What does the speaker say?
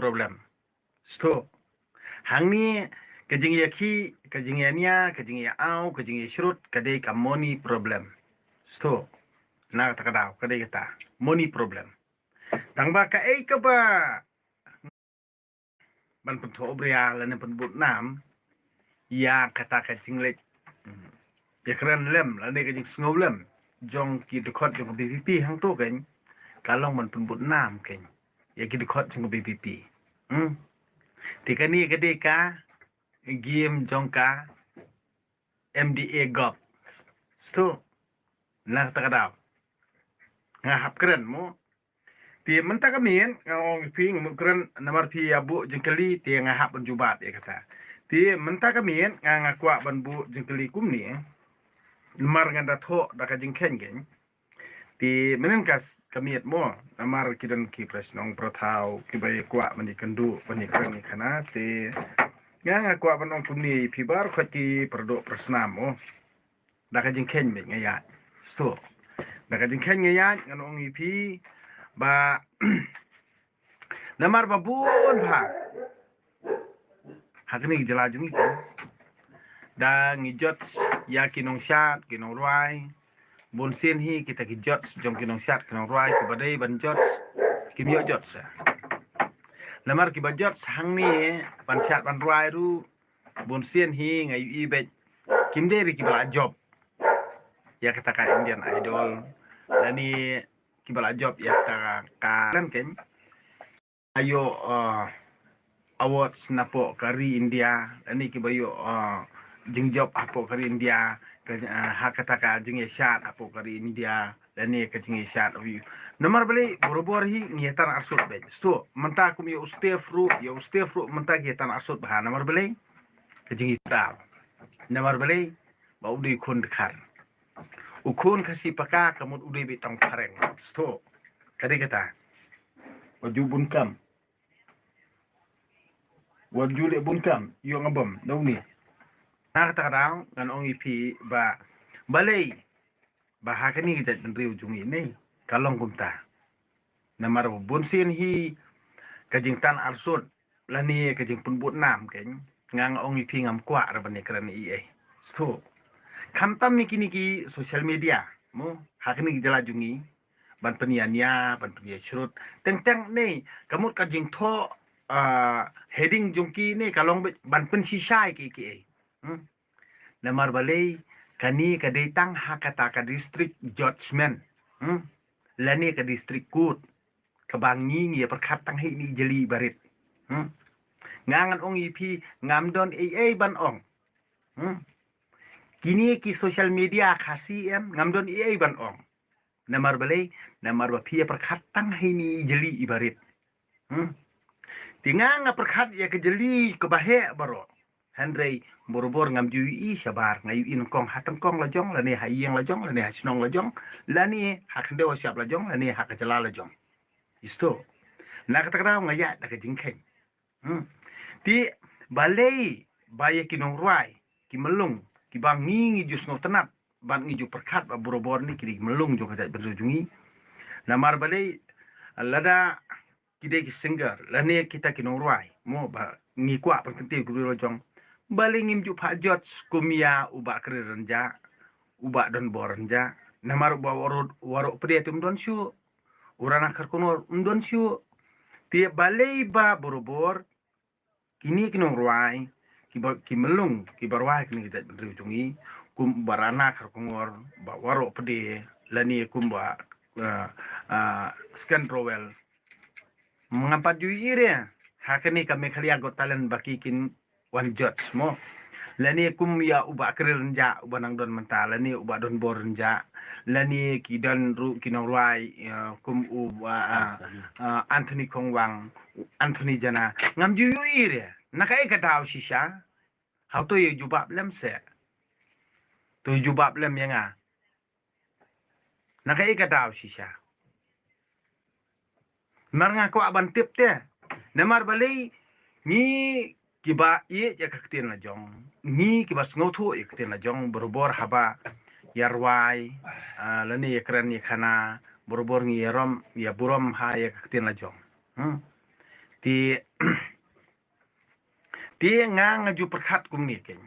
problem. Sto. Hang ni kejing ya ki, kejing ya nia, kejing ya au, kejing ya shrut, kadai ka money problem. Sto. Na kata kadau, kadai kata money problem. Tang ba ka ka ba. Ban pen tho bria la ne pen but nam. Ya kata kejing lek. Ya keren lem, la ne kejing sngau lem. Jong ki dekot jong BPP hang tu kan. Kalong man pen but nam kan. Ya ki dekot jong BPP. Tika ni kadai ka game jongka MDA gop. Sto. Na kata kadau. Ngahap keren mo. Ti mentah kami ngong ping mukran namar pi abu jengkeli ti ngahap penjubat ya kata. Ti mentah kami ngakwa banbu jengkeli kum ni. Namar nganda tho da ka jengken gen. Ti menengkas kami mo namar kidan ki presnong protau ki bay kwa mani kendu mani keren ni kana ti ngakwa banong kum ni pi bar khati perdo presnam mo. Da ka jengken me ngaya. Sto. Da ka jengken ngaya nganong pi ba namar babun ba hakni jela jungi da ngijot ya kinong syat kinong ruai bon sen hi kita kijot jong kinong syat kinong ruai ke badai banjot kim yo jot sa namar ki bajot sang ni ban syat ban ruai ru bon sen hi ngai i be kim de ri ki bala job ya kata ka Indian Idol dani ki bala job ya kata ka kan ken ayo awards napo kari India ani ki bayo jing job apo kari India hakata ka jing syat apo kari India dani ka jing syat of you nomor beli borobor hi ngetan arsut be sto menta kum yo stefru menta ngetan arsut bah nomor beli ka jing ita nomor beli ba udi kun dekat ukun kasih paka kamut udi bitang pareng sto kadi kata wajubun kam wajule bunkam yo ngabam daw ni nakata kadang kan ong ipi ba balay ba hakani kita riu jungi ni kalong kumta namar bunsin hi kajing tan arsut lani kajing punbut nam ken ngang ong ipi ngam kwa ra bani kran i sto kamtam mikini ki social media mo hakani jala jungi ban peniania ban penia shrut teng ni kamut kajing tho heading jungki ni kalong ban pen sisai ki namar balai kani ka datang hakata ka district judgment lani ka district court kabangi ya perkatang hi ni jeli barit ngangan ong ipi ngamdon ban ong kini ki social media khasi ngamdon ban ong namar balai namar ba pia perkatang hi ni jeli ibarit tingang perkat ya kejeli kebahe baro Henry borobor ngam jui sabar ngayu in kong hatang kong lajong lani hayeng lajong lani hasnong lajong lani hakende siap lajong lani hakajala lajong isto nak kata ngaya da kejingken ti balai baye kinong ruai ki melung ki bang ngi jus no tenat ban ngi ju perkat ba borobor ni ki melung jo kata berjungi namar balai lada kidai ki singer lani kita kinong ruai mo ba ngi kwa penting ku lajong balingim ju pajot kumia uba kere renja uba don borenja namar uba waro pede tum don syu urana karkono don syu ti balei ba borobor kini kinong ruai ki melung ki barwai kini kita berjungi kum barana karkongor ba waro pede lani kum ba scan rowel mengapa ju ire hakani kami khalia gotalan bakikin one judge mo lani kum ya uba kerenja uba nang don mental lani uba don borenja lani kidan ru kinong ruai kum uba Anthony Kongwang Anthony Jana ngam ju ire nakai kata shisha how to you jubab lem se to jubab lem yanga nakai kata shisha mar ngako aban tip te namar balai ni kiba ye ya kaktin la jong ni kiba sngotu ye kaktin la jong borobor haba yarwai lani ye kran ye khana borobor ngi rom ya burom ha ye kaktin la jong Ti ti nga ngaju perkhat kum ni ken